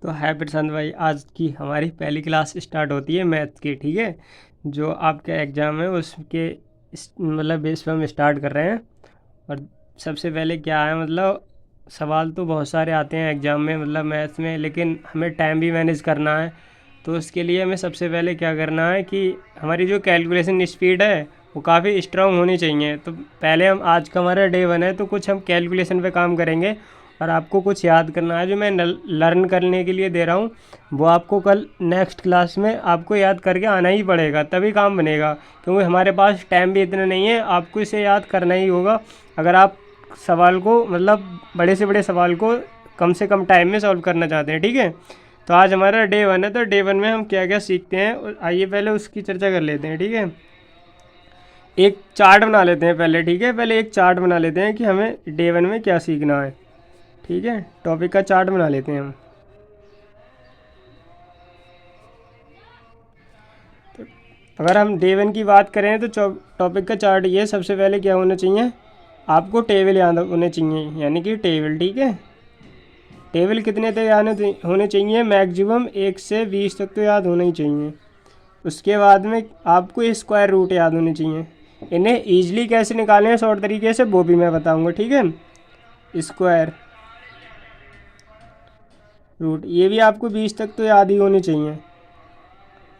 तो है प्रशांत भाई, आज की हमारी पहली क्लास स्टार्ट होती है मैथ्स की। ठीक है, जो आपका एग्ज़ाम है उसके मतलब बेस पर हम स्टार्ट कर रहे हैं। और सबसे पहले क्या है, मतलब सवाल तो बहुत सारे आते हैं एग्ज़ाम में, मतलब मैथ्स में, लेकिन हमें टाइम भी मैनेज करना है। तो उसके लिए हमें सबसे पहले क्या करना है कि हमारी जो कैलकुलेशन स्पीड है वो काफ़ी स्ट्रांग होनी चाहिए। तो पहले हम, आज का हमारा डे 1 है, तो कुछ हम कैलकुलेशन पे काम करेंगे। और आपको कुछ याद करना है जो मैं लर्न करने के लिए दे रहा हूँ, वो आपको कल नेक्स्ट क्लास में आपको याद करके आना ही पड़ेगा, तभी काम बनेगा। क्योंकि हमारे पास टाइम भी इतना नहीं है, आपको इसे याद करना ही होगा अगर आप सवाल को, मतलब बड़े से बड़े सवाल को कम से कम टाइम में सॉल्व करना चाहते हैं। ठीक है, तो आज हमारा डे 1 है, तो डे 1 में हम क्या क्या सीखते हैं और आइए पहले उसकी चर्चा कर लेते हैं। ठीक है, एक चार्ट बना लेते हैं पहले। ठीक है, पहले एक चार्ट बना लेते हैं कि हमें डे 1 में क्या सीखना है। ठीक है, टॉपिक का चार्ट बना लेते हैं हम। तो अगर हम डे 1 की बात करें तो टॉपिक का चार्ट ये, सबसे पहले क्या होना चाहिए, आपको टेबल याद होने चाहिए, यानी कि टेबल। ठीक है, टेबल कितने तक याद होने चाहिए, मैक्सिमम 1 से 20 तक तो याद होना ही चाहिए। उसके बाद में आपको स्क्वायर रूट याद होने चाहिए। इन्हें ईजिली कैसे निकालें हैं शॉर्ट तरीके से, वो भी मैं बताऊंगा। ठीक है, स्क्वायर रूट ये भी आपको 20 तक तो याद ही होने चाहिए।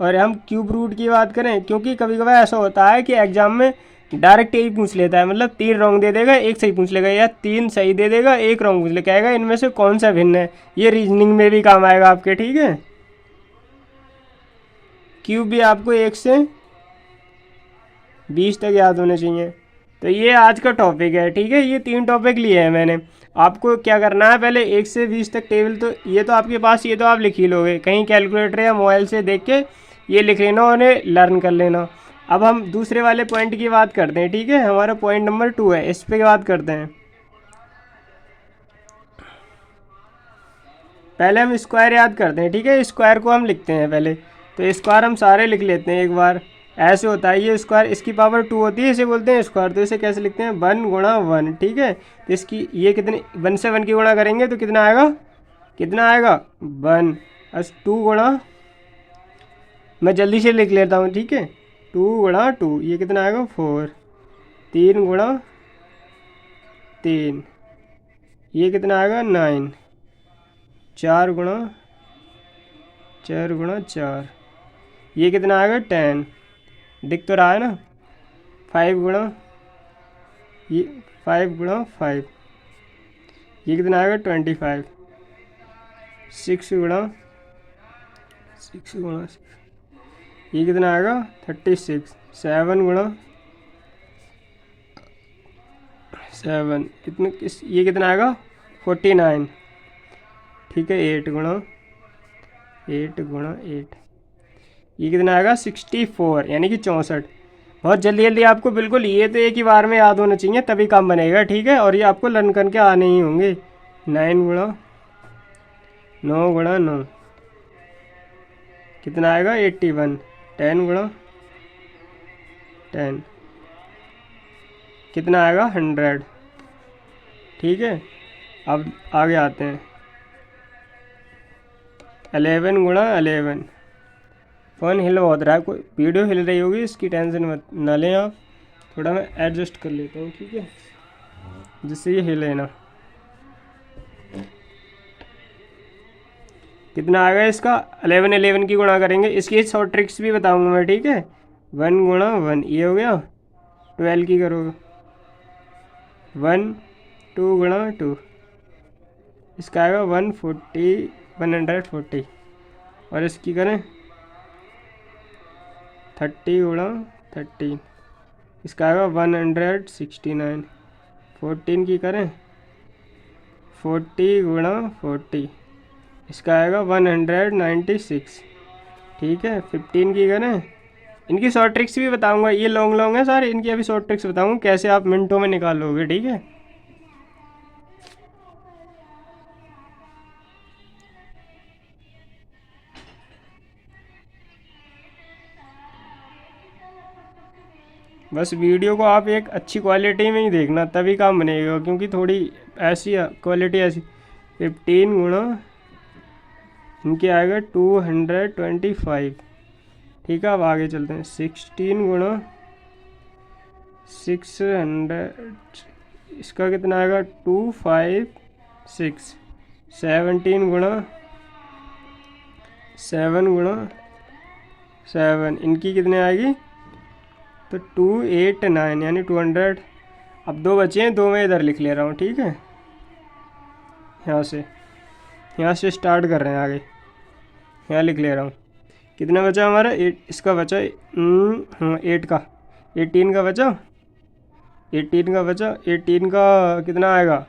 और हम क्यूब रूट की बात करें, क्योंकि कभी कभार ऐसा होता है कि एग्जाम में डायरेक्ट यही पूछ लेता है, मतलब 3 रॉन्ग दे देगा, एक सही पूछ लेगा, या 3 सही दे देगा, एक रॉन्ग पूछ लेगा, कहेगा इनमें से कौन सा भिन्न है। ये रीजनिंग में भी काम आएगा आपके। ठीक है, क्यूब भी आपको 1 से 20 तक याद होने चाहिए। तो ये आज का टॉपिक है। ठीक है, ये 3 टॉपिक लिए हैं मैंने। आपको क्या करना है, पहले 1 से 20 तक टेबल, तो ये तो आपके पास, ये तो आप लिख ही लोगे कहीं कैलकुलेटर या मोबाइल से देख के, ये लिख लेना और उन्हें लर्न कर लेना। अब हम दूसरे वाले पॉइंट की बात करते हैं। ठीक है, हमारा पॉइंट नंबर 2 है, इस पर बात करते हैं। पहले हम स्क्वायर याद करते हैं। ठीक है, स्क्वायर को हम लिखते हैं पहले, तो स्क्वायर हम सारे लिख लेते हैं एक बार। ऐसे होता है, ये स्क्वायर, इसकी पावर 2 होती है, इसे बोलते हैं स्क्वायर। तो इसे कैसे लिखते हैं, 1 गुणा 1। ठीक है, तो इसकी ये कितने, 1 से 1 की गुणा करेंगे तो कितना आएगा, कितना आएगा 1। बस 2 गुणा, मैं जल्दी से लिख लेता हूँ। ठीक है, 2 गुणा 2, ये कितना आएगा 4। 3 गुणा 3, ये कितना आएगा 9। 4 गुणा 4, ये कितना आएगा 10। दिख तो रहा है ना। 5 गुणा, ये 5 गुणा 5, ये कितना आएगा 25। 6 गुणा 6 गुणा 6, ये कितना आएगा 36। 7 गुणा 7, कितने, ये कितना आएगा 49। ठीक है, 8 गुणा 8, ये कितना आएगा 64, यानी कि 64। बहुत जल्दी जल्दी आपको, बिल्कुल ये तो एक ही बार में याद होना चाहिए, तभी काम बनेगा। ठीक है, और ये आपको लर्न करके आने ही होंगे। 9 गुणा 9 गुणा 9, कितना आएगा 81। 10 गुणा 10, कितना आएगा 100। ठीक है, अब आगे आते हैं। 11 गुणा 11, फ़ोन हिल बहुत रहा है, कोई वीडियो हिल रही होगी, इसकी टेंशन मत ना लें आप। थोड़ा मैं एडजस्ट कर लेता हूँ, ठीक है, जिससे ये हिले ना। कितना आएगा इसका, 11 की गुणा करेंगे, इसकी शॉर्ट ट्रिक्स भी बताऊंगा मैं। ठीक है, 1 गुणा 1, ये हो गया। 12 की करोगे 1, 2 गुणा 2, इसका आएगा 140। और इसकी करें 30 गुणा 13, इसका आएगा 169। 14 की करें 40 गुणा 40, इसका आएगा 196। ठीक है, 15 की करें, इनकी शॉर्ट ट्रिक्स भी बताऊंगा, ये लॉन्ग लॉन्ग है सारे, इनकी अभी शॉर्ट ट्रिक्स बताऊंगा कैसे आप मिनटों में निकालोगे। ठीक है, बस वीडियो को आप एक अच्छी क्वालिटी में ही देखना, तभी काम बनेगा, क्योंकि थोड़ी ऐसी क्वालिटी ऐसी। 15 गुणा इनके आएगा 225। ठीक है, अब आगे चलते हैं। 16 गुणा 600, इसका कितना आएगा 256। 17 गुणा 7 गुणा 7, इनकी कितने आएगी तो 289 यानी 200। अब दो बचे हैं, दो मैं इधर लिख ले रहा हूँ। ठीक है, यहाँ से स्टार्ट कर रहे हैं आगे। यहाँ लिख ले रहा हूँ। कितना बचा हमारा 8, इसका बचा 8 का 18 का बचा 18 का बचा 18 का कितना आएगा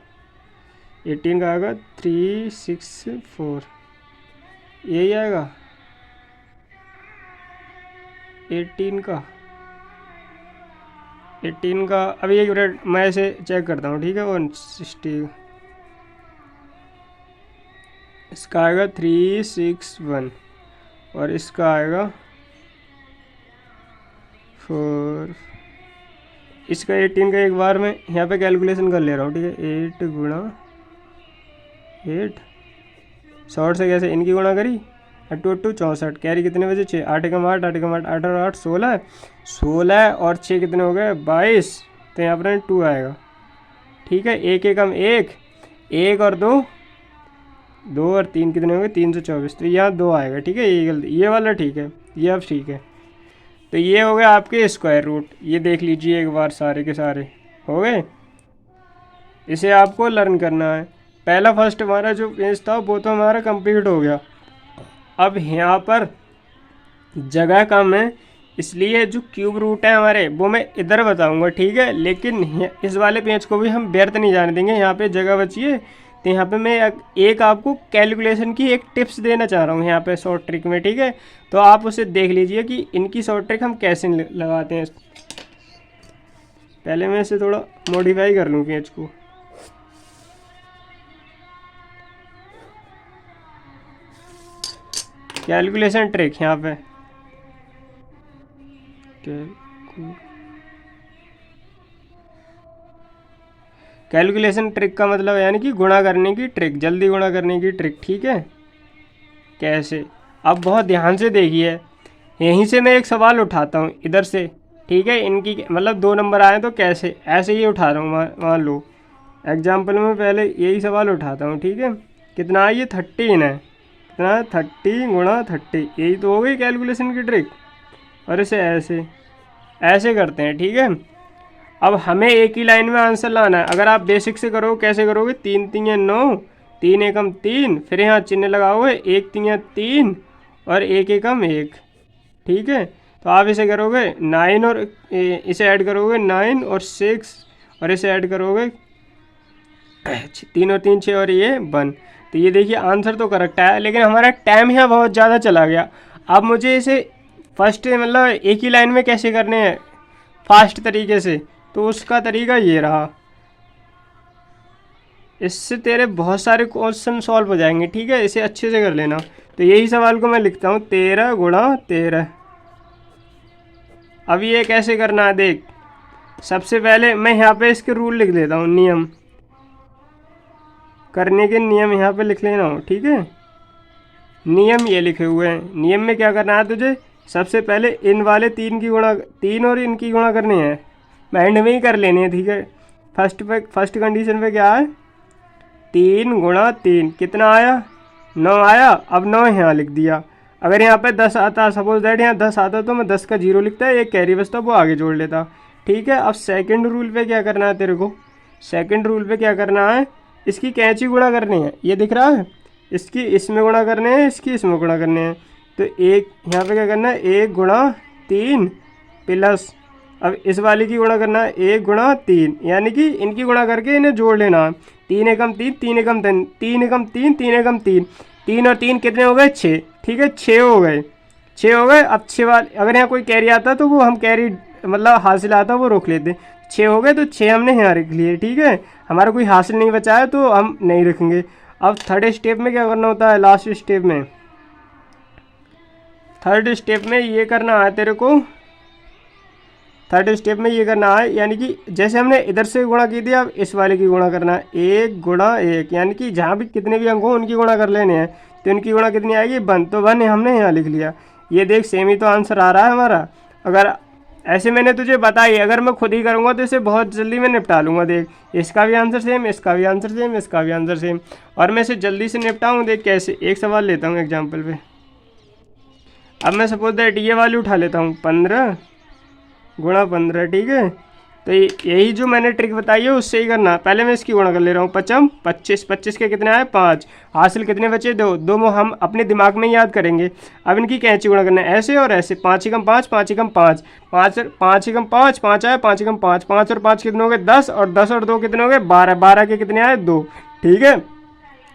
18 का आएगा 364, यही आएगा 18 का। अभी एक मिनट मैं इसे चेक करता हूँ। ठीक है, 160, इसका आएगा 361 और इसका आएगा 4। इसका 18 का एक बार मैं यहाँ पे कैलकुलेशन कर ले रहा हूँ। ठीक है, 8 गुणा 8, शॉर्ट से कैसे इनकी गुणा करी, 8 8 64, कैरी कितने बजे 6, 8 एकम 8, 8 एकम 8, 8 और 8 16, 16 और 6 कितने हो गए 22, तो यहाँ पर 2 आएगा। ठीक है, 1 एकम 1, 1 और 2, 2 और 3 कितने हो गए 324, तो यहाँ 2 आएगा। ठीक है, ये गलती, ये वाला ठीक है, ये अब ठीक है। तो ये हो गया आपके स्क्वायर रूट। ये देख लीजिए एक बार, सारे के सारे हो गए। इसे आपको लर्न करना है। पहला फर्स्ट हमारा जो पेज था वो तो हमारा कंप्लीट हो गया। अब यहाँ पर जगह कम है, इसलिए जो क्यूब रूट है हमारे वो मैं इधर बताऊंगा। ठीक है, लेकिन इस वाले पेज को भी हम व्यर्थ नहीं जाने देंगे। यहाँ पे जगह बची है, तो यहाँ पे मैं एक आपको कैलकुलेशन की एक टिप्स देना चाह रहा हूँ यहाँ पे शॉर्ट ट्रिक में। ठीक है, तो आप उसे देख लीजिए कि इनकी शॉर्ट ट्रिक हम कैसे लगाते हैं। पहले मैं इसे थोड़ा मॉडिफाई कर लूँ पेज को। कैलकुलेशन ट्रिक यहाँ पे कैलकुलेशन ट्रिक का मतलब यानी कि गुणा करने की ट्रिक, जल्दी गुणा करने की ट्रिक। ठीक है, कैसे, अब बहुत ध्यान से देखिए। यहीं से मैं एक सवाल उठाता हूँ इधर से। ठीक है, इनकी मतलब 2 नंबर आए तो कैसे, ऐसे ही उठा रहा हूँ। मान लो एग्जाम्पल में पहले यही सवाल उठाता हूँ। ठीक है, कितना है ये 13 है, कितना 30 गुणा 30, यही तो हो गई कैलकुलेशन की ट्रिक। और इसे ऐसे ऐसे करते हैं। ठीक है, अब हमें एक ही लाइन में आंसर लाना है। अगर आप बेसिक से करोगे, कैसे करोगे, 3 3 9, 3 एकम 3, फिर यहाँ चिन्ह लगाओगे, 1 3 3 और 1 एकम 1। ठीक है, तो आप इसे करोगे 9 और इसे ऐड करोगे 9 और 6 और इसे ऐड करोगे 3 और 3 6 और ये 1। तो ये देखिए आंसर तो करेक्ट है, लेकिन हमारा टाइम यहाँ बहुत ज़्यादा चला गया। अब मुझे इसे फर्स्ट मतलब एक ही लाइन में कैसे करने हैं फास्ट तरीके से, तो उसका तरीका ये रहा। इससे तेरे बहुत सारे क्वेश्चन सॉल्व हो जाएंगे। ठीक है, इसे अच्छे से कर लेना। तो यही सवाल को मैं लिखता हूँ 13 गुणा 13। अब ये कैसे करना है देख, सबसे पहले मैं यहाँ पे इसके रूल लिख देता हूँ, नियम करने के नियम यहाँ पे लिख लेना हो। ठीक है, नियम ये लिखे हुए हैं। नियम में क्या करना है तुझे, सबसे पहले इन वाले 3 की गुणा, 3 और इनकी गुणा करनी है, एंड में ही कर लेनी है। ठीक है, फर्स्ट कंडीशन पे क्या है, 3 गुणा 3 कितना आया 9 आया। अब 9 यहाँ लिख दिया। अगर यहाँ पे 10 आता, सपोज दैट यहाँ 10 आता तो मैं 10 का 0 लिखता है, एक कैरी बचता वो आगे जोड़ लेता। ठीक है, अब सेकंड रूल पे क्या करना है तेरे को, सेकंड रूल पे क्या करना है, इसकी कैंची गुणा करनी है। ये दिख रहा है, इसकी इसमें गुणा करने हैं, इसकी इसमें गुणा करने हैं। तो एक यहाँ पे क्या करना है, 1 गुणा 3 प्लस, अब इस वाली की गुणा करना है 1 गुणा 3, यानी कि इनकी गुणा करके इन्हें जोड़ लेना है। 3 एकम 3, 3 एकम 3, 3 एकम 3, 3 एकम 3, 3 और 3 कितने हो गए 6। ठीक है, 6 हो गए, 6 हो गए। अब 6 वाले अगर यहाँ कोई कैरी आता तो वो हम कैरी मतलब हासिल आता वो रोक लेते। 6 हो गए तो 6 हमने यहाँ रख लिए। ठीक है, हमारा कोई हासिल नहीं बचा है तो हम नहीं रखेंगे। अब थर्ड स्टेप में क्या करना होता है, लास्ट स्टेप में, थर्ड स्टेप में ये करना है तेरे को, थर्ड स्टेप में ये करना है, यानी कि जैसे हमने इधर से गुणा की थी, अब इस वाले की गुणा करना है 1 गुणा 1, यानी कि जहाँ भी कितने भी अंक हो उनकी गुणा कर लेने हैं। तो इनकी गुणा कितनी आएगी 1, तो 1 हमने यहाँ लिख लिया। ये देख सेम ही तो आंसर आ रहा है हमारा। अगर ऐसे मैंने तुझे बताई, अगर मैं खुद ही करूँगा तो इसे बहुत जल्दी मैं निपटा लूँगा। देख इसका भी आंसर सेम, इसका भी आंसर सेम, इसका भी आंसर सेम, और मैं इसे जल्दी से निपटाऊँ। देख कैसे, एक सवाल लेता हूँ एग्जाम्पल पे। अब मैं सपोज दैट ये वाली उठा लेता हूँ 15 गुणा 15, ठीक है। तो यही जो मैंने ट्रिक बताई है उससे ही करना। पहले मैं इसकी गुणा कर ले रहा हूँ, 5 25, 25 के कितने आए 5, हासिल कितने बचे 2, 2 हम अपने दिमाग में याद करेंगे। अब इनकी कैंची गुणा करना है ऐसे और ऐसे, 5 एकम 5, 5 एकम 5, 5 एकम 5, 5 आए, 5 एकम 5, 5 और 5 कितने हो गए 10, और 10 और 2 कितने हो गए 12, 12 के कितने आए 2, ठीक है।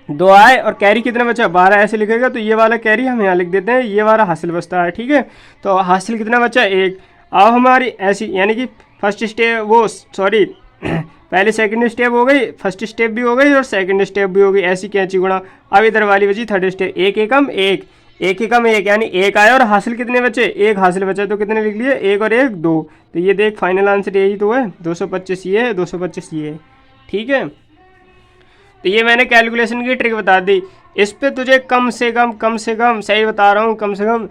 2 आए और कैरी कितना बचा 12, ऐसे लिखेगा। तो ये वाला कैरी हम यहाँ लिख देते हैं, ये वाला हासिल बचता है, ठीक है। तो हासिल कितना बचा 1। अब हमारी ऐसी यानी कि फर्स्ट स्टेप वो सॉरी पहले सेकंड स्टेप हो गई, फर्स्ट स्टेप भी हो गई और सेकंड स्टेप भी हो गई, ऐसी कैंची गुणा। अब इधर वाली बची थर्ड स्टेप, 1 एकम 1, 1 एकम 1 यानी 1 आया और हासिल कितने बचे 1 हासिल बचा, तो कितने लिख लिए 1 और 1 2। तो ये देख फाइनल आंसर यही तो है, 225 ये है, 225 ये है, ठीक है। तो ये मैंने कैलकुलेशन की ट्रिक बता दी। इस पे तुझे कम से कम सही बता रहा हूँ, कम से कम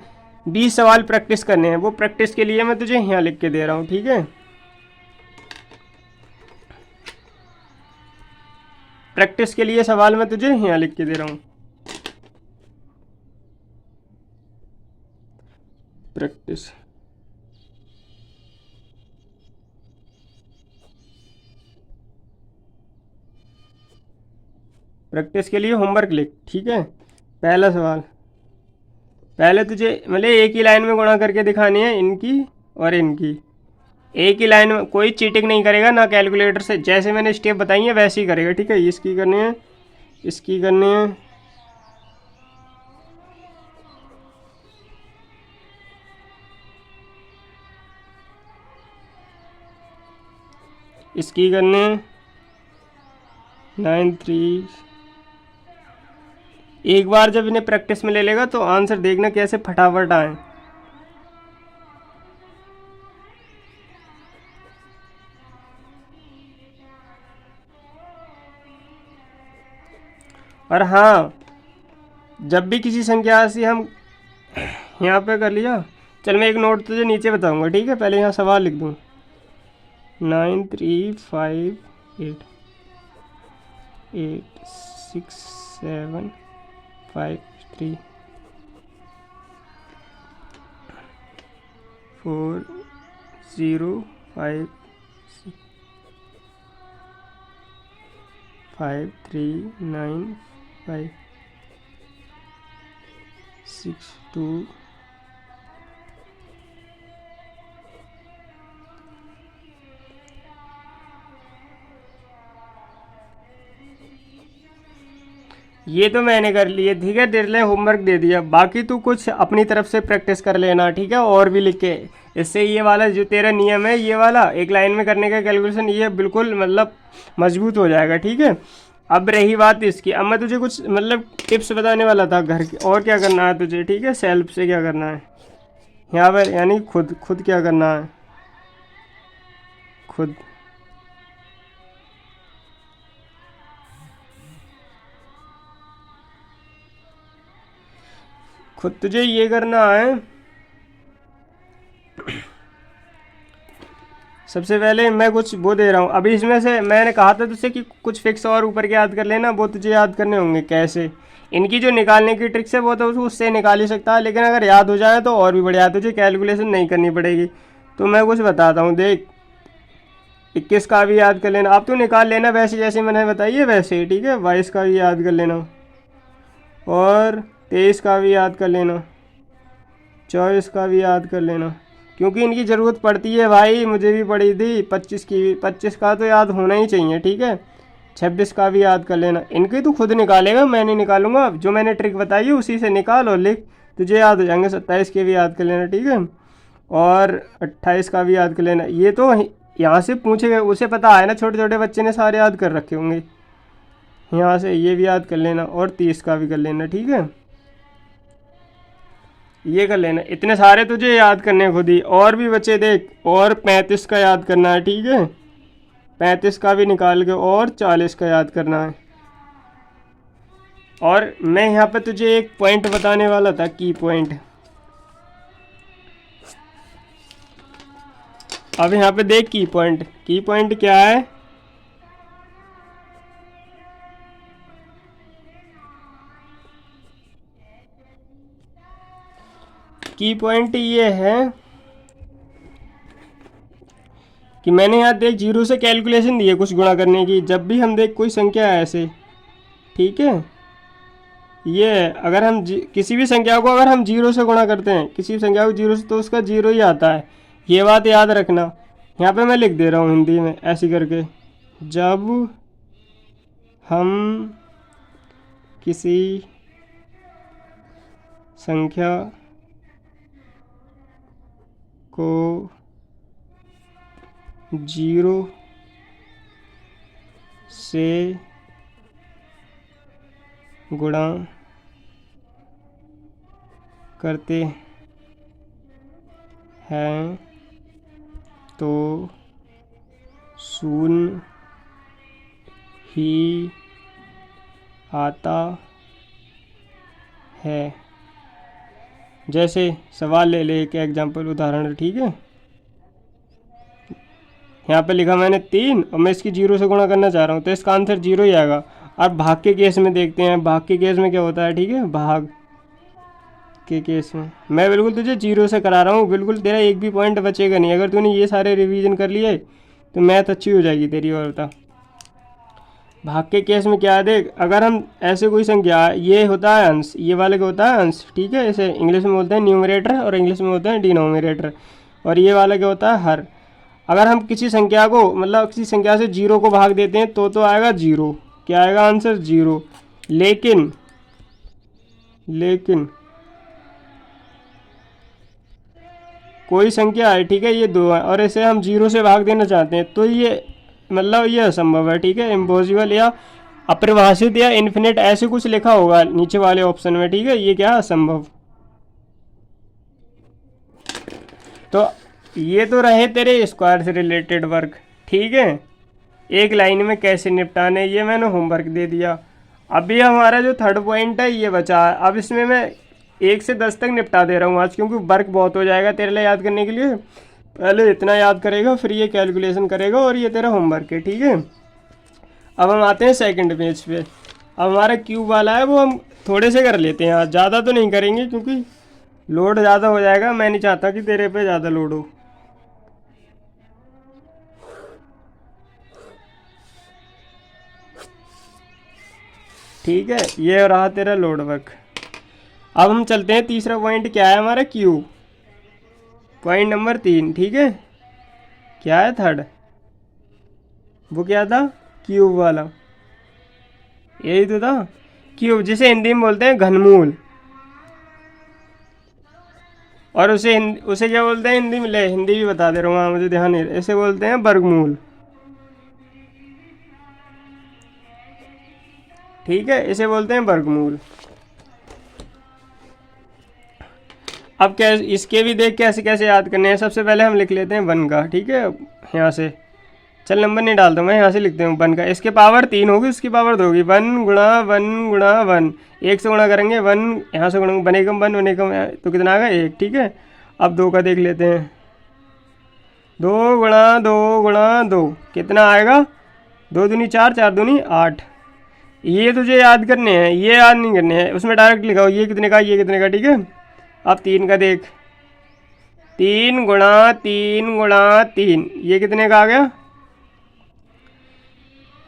20 सवाल प्रैक्टिस करने हैं। वो प्रैक्टिस के लिए मैं तुझे यहाँ लिख के दे रहा हूँ, ठीक है। प्रैक्टिस के लिए सवाल मैं तुझे यहाँ लिख के दे रहा हूँ। प्रैक्टिस प्रैक्टिस के लिए होमवर्क लिख, ठीक है। पहला सवाल, पहले तुझे मतलब एक ही लाइन में गुणा करके दिखानी है इनकी और इनकी, एक ही लाइन में। कोई चीटिंग नहीं करेगा ना कैलकुलेटर से, जैसे मैंने स्टेप बताई है वैसे ही करेगा, ठीक है। इसकी करनी है, इसकी करनी है, इसकी करनी है 9 3। एक बार जब इन्हें प्रैक्टिस में ले लेगा तो आंसर देखना कैसे फटाफट आए। और हाँ, जब भी किसी संख्या से हम यहाँ पे कर लिया, चल मैं एक नोट तुझे नीचे बताऊंगा, ठीक है। पहले यहाँ सवाल लिख दूँ, 9 3 5 8 8 6 7 5 3 4 0 5 5 3 9 5 6 2 ये तो मैंने कर लिए, ठीक है। तेरे लिए होमवर्क दे दिया, बाकी तू कुछ अपनी तरफ से प्रैक्टिस कर लेना, ठीक है, और भी लिख के। इससे ये वाला जो तेरा नियम है, ये वाला एक लाइन में करने का कैलकुलेशन, ये बिल्कुल मतलब मजबूत हो जाएगा, ठीक है। अब रही बात इसकी, अब मैं तुझे कुछ मतलब टिप्स बताने वाला था घर की, और क्या करना है तुझे, ठीक है। सेल्फ से क्या करना है यहाँ पर, यानी खुद खुद क्या करना है, खुद खुद तुझे ये करना है। सबसे पहले मैं कुछ वो दे रहा हूँ अभी, इसमें से मैंने कहा था तुझसे कि कुछ फिक्स और ऊपर के याद कर लेना, वो तुझे याद करने होंगे कैसे। इनकी जो निकालने की ट्रिक्स है वो तो उससे निकाल ही सकता है, लेकिन अगर याद हो जाए तो और भी बढ़िया, तुझे कैलकुलेशन नहीं करनी पड़ेगी। तो मैं कुछ बताता हूँ, देख 21 का भी याद कर लेना, अब तो निकाल लेना वैसे जैसे मैंने बताई है वैसे ही, ठीक है। 22 का भी याद कर लेना, और 23 का भी याद कर लेना, 24 का भी याद कर लेना, क्योंकि इनकी ज़रूरत पड़ती है भाई, मुझे भी पड़ी थी। 25 की भी, 25 का तो याद होना ही चाहिए, ठीक है। 26 का भी याद कर लेना, इनकी तो खुद निकालेगा, मैं नहीं निकालूंगा। जो मैंने ट्रिक बताई है उसी से निकाल और लिख, तुझे याद हो जाएंगे। 27 के भी याद कर लेना, ठीक है, और 28 का भी याद कर लेना। ये तो यहाँ से पूछे, उसे पता है ना, छोटे छोटे बच्चे ने सारे याद कर रखे होंगे। यहाँ से ये भी याद कर लेना, और 30 का भी कर लेना, ठीक है। ये कर लेना, इतने सारे तुझे याद करने खुद ही, और भी बचे देख। और 35 का याद करना है, ठीक है, 35 का भी निकाल के, और 40 का याद करना है। और मैं यहाँ पे तुझे एक पॉइंट बताने वाला था, की पॉइंट। अब यहाँ पे देख की पॉइंट, की पॉइंट क्या है? की पॉइंट ये है कि मैंने यहाँ देख जीरो से कैलकुलेशन दी है कुछ गुणा करने की। जब भी हम देख कोई संख्या है ऐसे, ठीक है, ये अगर हम किसी भी संख्या को अगर हम जीरो से गुणा करते हैं, किसी भी संख्या को जीरो से, तो उसका जीरो ही आता है। ये बात याद रखना। यहाँ पे मैं लिख दे रहा हूँ हिंदी में ऐसे करके, जब हम किसी संख्या को जीरो से गुणा करते हैं तो शून्य ही आता है। जैसे सवाल ले ले, एक एग्जाम्पल उदाहरण, ठीक है। यहाँ पे लिखा मैंने 3 और मैं इसकी जीरो से गुणा करना चाह रहा हूँ, तो इसका आंसर जीरो ही आएगा। अब भाग के केस में देखते हैं, भाग के केस में क्या होता है, ठीक है। भाग के केस में मैं बिल्कुल तुझे जीरो से करा रहा हूँ, बिल्कुल तेरा एक भी पॉइंट बचेगा नहीं। अगर तूने ये सारे रिवीजन कर लिए तो मैथ अच्छी हो जाएगी तेरी। और बता, भाग के केस में क्या है, देख, अगर हम ऐसे कोई संख्या, ये होता है अंश, ये वाले का होता है अंश, ठीक है। इसे इंग्लिश में बोलते हैं न्यूमरेटर और इंग्लिश में बोलते हैं डिनोमिनेटर। और ये वाला क्या होता है, हर। अगर हम किसी संख्या को, मतलब किसी संख्या से जीरो को भाग देते हैं तो आएगा जीरो। क्या आएगा आंसर, जीरो। लेकिन कोई संख्या है, ठीक है, ये 2 है और इसे हम जीरो से भाग देना चाहते हैं, तो ये मतलब ये असंभव है, ठीक है, इम्पॉसिबल या अपरिभाषित या इन्फिनिट ऐसे कुछ लिखा होगा नीचे वाले ऑप्शन में, ठीक है। ये क्या है, असंभव। तो ये तो रहे तेरे स्क्वायर से रिलेटेड वर्क, ठीक है। एक लाइन में कैसे निपटाने, ये मैंने होमवर्क दे दिया। अभी हमारा जो थर्ड पॉइंट है ये बचा है। अब इसमें मैं 1 से 10 तक निपटा दे रहा हूँ आज, क्योंकि वर्क बहुत हो जाएगा तेरे लिए याद करने के लिए। पहले इतना याद करेगा, फिर ये कैलकुलेशन करेगा, और ये तेरा होमवर्क है, ठीक है। अब हम आते हैं सेकंड पेज पे। अब हमारा क्यूब वाला है, वो हम थोड़े से कर लेते हैं आज, ज़्यादा तो नहीं करेंगे क्योंकि लोड ज़्यादा हो जाएगा। मैं नहीं चाहता कि तेरे पे ज़्यादा लोड हो। ठीक है, ये रहा तेरा लोड वर्क। अब हम चलते हैं, तीसरा पॉइंट क्या है हमारा, क्यूब, पॉइंट नंबर 3, ठीक है। क्या है थर्ड, वो क्या था, क्यूब वाला, यही तो था क्यूब, जिसे हिंदी में बोलते हैं घनमूल। और उसे क्या बोलते हैं हिंदी में, ले हिंदी भी बता दे रहा हूँ, हाँ मुझे ध्यान नहीं, इसे बोलते हैं वर्गमूल, ठीक है, इसे बोलते हैं वर्गमूल। अब क्या, इसके भी देख कैसे कैसे याद करने हैं। सबसे पहले हम लिख लेते हैं 1 का, ठीक है, यहाँ से। चल नंबर नहीं डालता मैं, यहाँ से लिखते हैं 1 का। इसके पावर 3 होगी, उसकी पावर 2 होगी। 1 गुणा 1 गुणा 1, 1 से गुणा करेंगे, 1 यहाँ से गुणा, बनेगा 1 बनेगा, तो कितना आ गया 1, ठीक है। अब 2 का देख लेते हैं, 2 गुणा 2 गुणा 2 कितना आएगा, 2 दूनी 4, 4 दूनी 8। ये तुझे याद करने हैं, ये याद नहीं करने हैं, उसमें डायरेक्ट लिखा हो ये कितने का, ये कितने का, ठीक है। अब 3 का देख, 3 गुणा 3 गुणा 3, ये कितने का आ गया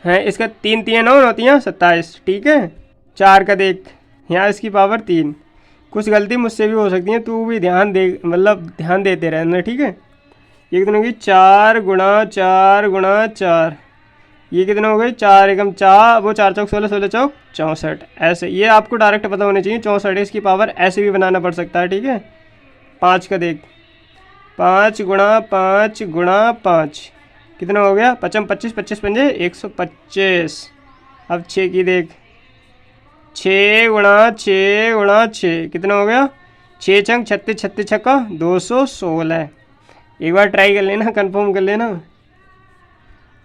है, इसका 3 3 9 होती हैं 27, ठीक है। 4 का देख, यहाँ इसकी पावर 3। कुछ गलती मुझसे भी हो सकती है, तू भी ध्यान दे, मतलब ध्यान देते रहना, ठीक है। ये कितने होगी, 4 गुणा 4 गुणा 4, ये कितना हो गई, 4 एकम 4, वो 4 चौक 16, 16 चौक 64, ऐसे। ये आपको डायरेक्ट पता होने चाहिए, 64 इसकी पावर, ऐसे भी बनाना पड़ सकता है, ठीक है। 5 का देख, 5 गुणा 5 गुणा 5 कितना हो गया, 55 25 25 पंजे 125। अब 6 की देख, 6 गुणा 6 गुणा 6 कितना हो गया, 6 छंग 36, 36 छक्का 216। एक बार ट्राई कर लेना, कंफर्म कर लेना।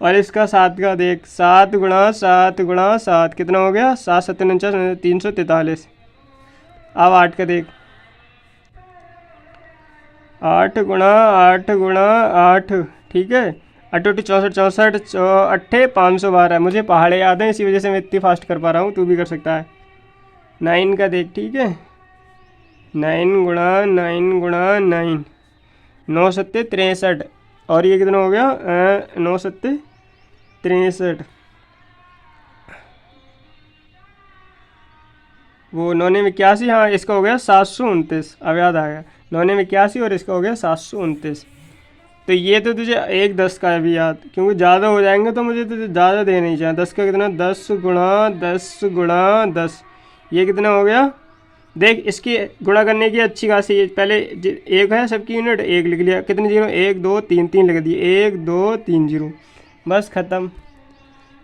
और इसका 7 का देख, 7 गुणा 7 कितना हो गया, 7 7 49 343। अब 8 का देख, 8 गुणा 8 ठीक है, 8 8 64 64 8 512। मुझे पहाड़े याद हैं, इसी वजह से मैं इतनी फास्ट कर पा रहा हूँ, तू भी कर सकता है। 9 का देख, ठीक है, 9 गुणा 9 9 सत्ते 63। और ये कितना हो गया, 9 सत्ते 63। वो 9 ने 81, हाँ इसका हो गया 729। अब याद आ गया, 9 ने 81 और इसका हो गया 729। तो ये तो तुझे एक 10 का है भी याद, क्योंकि ज़्यादा हो जाएंगे तो मुझे तुझे ज़्यादा देना ही चाहिए। 10 का कितना, 10 गुणा 10 गुणा 10, ये कितना हो गया देख। इसकी गुणा करने की अच्छी खासी, पहले एक है सबकी यूनिट, एक लिख लिया, कितने जीरो, 1 2 3 3 लिख दिए, 1 2 3 जीरो, बस ख़त्म।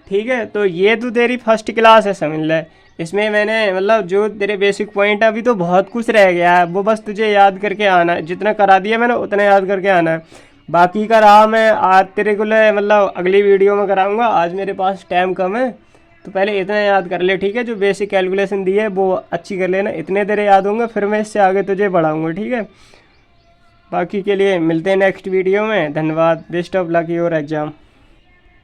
ठीक है, तो ये तो तेरी फर्स्ट क्लास है, समझ ले। इसमें मैंने मतलब जो तेरे बेसिक पॉइंट है, अभी तो बहुत कुछ रह गया है, वो बस तुझे याद करके आना है। जितना करा दिया मैंने उतना याद करके आना है, बाकी का रहा मैं आज तेरे को मतलब अगली वीडियो में कराऊंगा। आज मेरे पास टाइम कम है, तो पहले इतना याद कर ले, ठीक है। जो बेसिक कैलकुलेशन दी है वो अच्छी कर लेना, इतने तेरे याद होंगे, फिर मैं इससे आगे तुझे बढ़ाऊँगा, ठीक है। बाकी के लिए मिलते हैं नेक्स्ट वीडियो में। धन्यवाद, best of luck your exam.